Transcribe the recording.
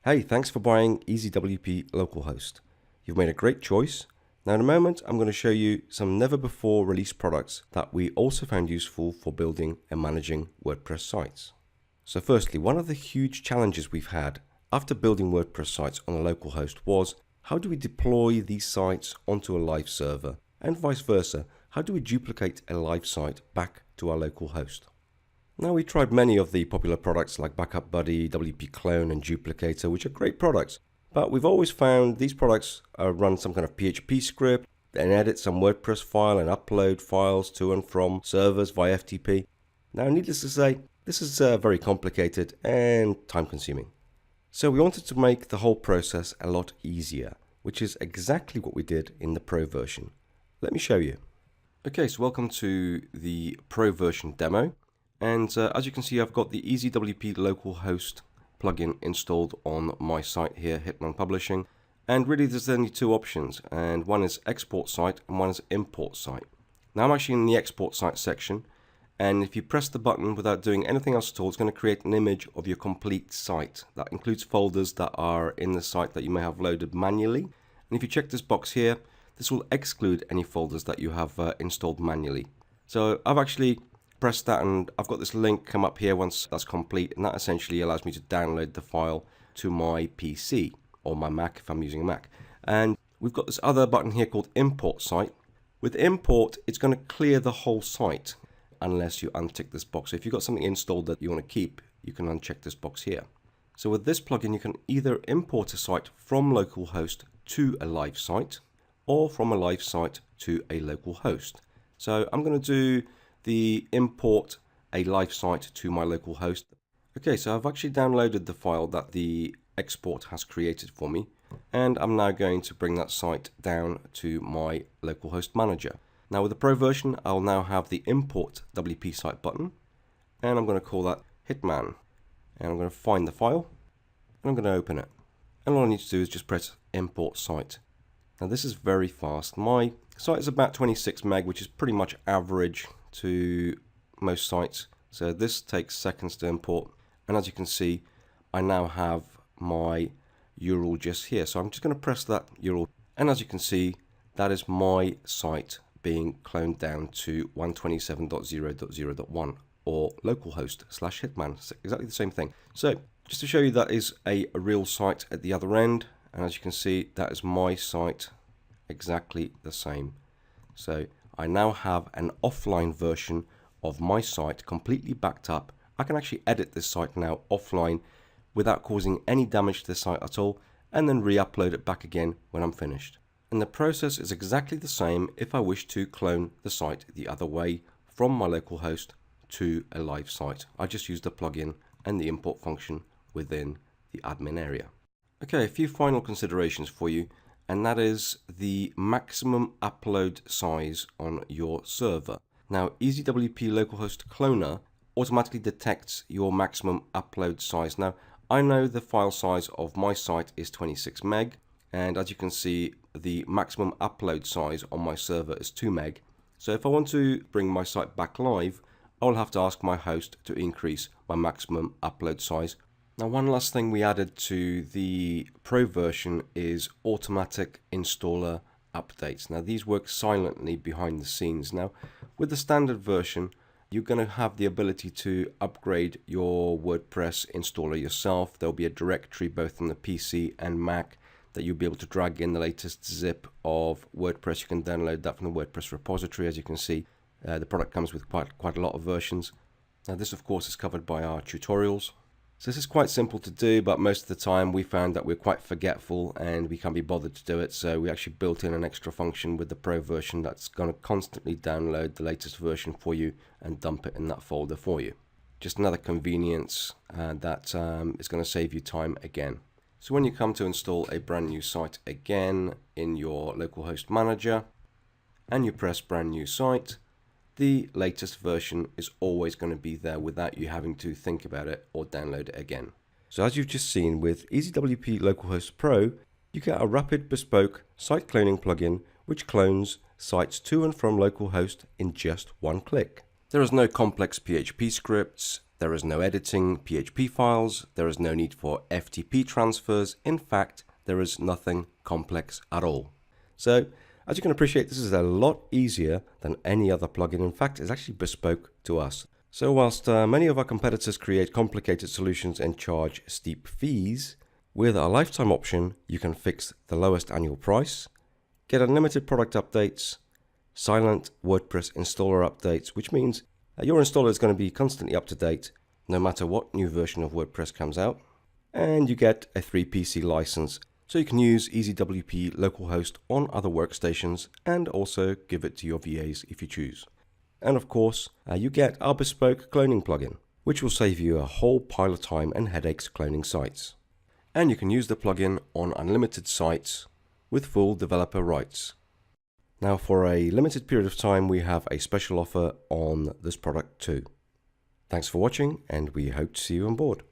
Hey, thanks for buying EasyWP Localhost. You've made a great choice. Now in a moment, I'm going to show you some never before released products that we also found useful for building and managing WordPress sites. So firstly, one of the huge challenges we've had after building WordPress sites on a local host was, how do we deploy these sites onto a live server? And vice versa, how do we duplicate a live site back to our local host? Now, we tried many of the popular products like Backup Buddy, WP Clone and Duplicator, which are great products, but we've always found these products run some kind of PHP script and edit some WordPress file and upload files to and from servers via FTP. Now, needless to say, this is very complicated and time consuming. So we wanted to make the whole process a lot easier, which is exactly what we did in the Pro version. Let me show you. Okay, so welcome to the Pro version demo. And as you can see, I've got the EasyWP Localhost plugin installed on my site here, Hitman Publishing. And really there's only two options, and one is export site and one is import site. Now I'm actually in the export site section, and if you press the button without doing anything else at all, it's going to create an image of your complete site. That includes folders that are in the site that you may have loaded manually. And if you check this box here, this will exclude any folders that you have installed manually. So I've actually press that and I've got this link come up here once that's complete, and that essentially allows me to download the file to my PC or my Mac if I'm using a Mac. And we've got this other button here called import site. With import, it's going to clear the whole site unless you untick this box. So if you've got something installed that you want to keep, you can uncheck this box here. So with this plugin, you can either import a site from localhost to a live site or from a live site to a local host. So I'm going to do the import a live site to my local host. Okay, so I've actually downloaded the file that the export has created for me, and I'm now going to bring that site down to my localhost manager. Now with the Pro version, I'll now have the import WP site button, and I'm going to call that Hitman, and I'm going to find the file and I'm going to open it, and all I need to do is just press import site. Now this is very fast. My site is about 26 meg, which is pretty much average to most sites, so this takes seconds to import. And as you can see, I now have my URL just here, so I'm just going to press that URL, and as you can see, that is my site being cloned down to 127.0.0.1 or localhost/hitman. It's exactly the same thing. So just to show you, that is a real site at the other end, and as you can see, that is my site exactly the same. So I now have an offline version of my site completely backed up. I can actually edit this site now offline without causing any damage to the site at all, and then re-upload it back again when I'm finished. And the process is exactly the same if I wish to clone the site the other way from my local host to a live site. I just use the plugin and the import function within the admin area. Okay, a few final considerations for you, and that is the maximum upload size on your server. Now, EasyWP Localhost Cloner automatically detects your maximum upload size. Now, I know the file size of my site is 26 meg, and as you can see, the maximum upload size on my server is 2 meg. So if I want to bring my site back live, I'll have to ask my host to increase my maximum upload size. Now, one last thing we added to the Pro version is automatic installer updates. Now, these work silently behind the scenes. Now, with the standard version, you're going to have the ability to upgrade your WordPress installer yourself. There'll be a directory both on the PC and Mac that you'll be able to drag in the latest zip of WordPress. You can download that from the WordPress repository. As you can see, the product comes with quite a lot of versions. Now, this of course is covered by our tutorials. So this is quite simple to do, but most of the time we found that we're quite forgetful and we can't be bothered to do it. So we actually built in an extra function with the Pro version that's going to constantly download the latest version for you and dump it in that folder for you. Just another convenience that is going to save you time again. So when you come to install a brand new site again in your localhost manager and you press brand new site, the latest version is always going to be there without you having to think about it or download it again. So as you've just seen, with EasyWP Localhost Pro, you get a rapid bespoke site cloning plugin which clones sites to and from localhost in just one click. There is no complex PHP scripts, There is no editing PHP files, there is no need for FTP transfers. In fact, there is nothing complex at all. So, as you can appreciate, this is a lot easier than any other plugin. In fact, it's actually bespoke to us. So whilst many of our competitors create complicated solutions and charge steep fees, with our lifetime option, you can fix the lowest annual price, get unlimited product updates, silent WordPress installer updates, which means your installer is going to be constantly up to date no matter what new version of WordPress comes out, and you get a 3PC license so you can use EasyWP Localhost on other workstations and also give it to your VAs if you choose. And of course, you get our bespoke cloning plugin, which will save you a whole pile of time and headaches cloning sites. And you can use the plugin on unlimited sites with full developer rights. Now, for a limited period of time, we have a special offer on this product too. Thanks for watching, and we hope to see you on board.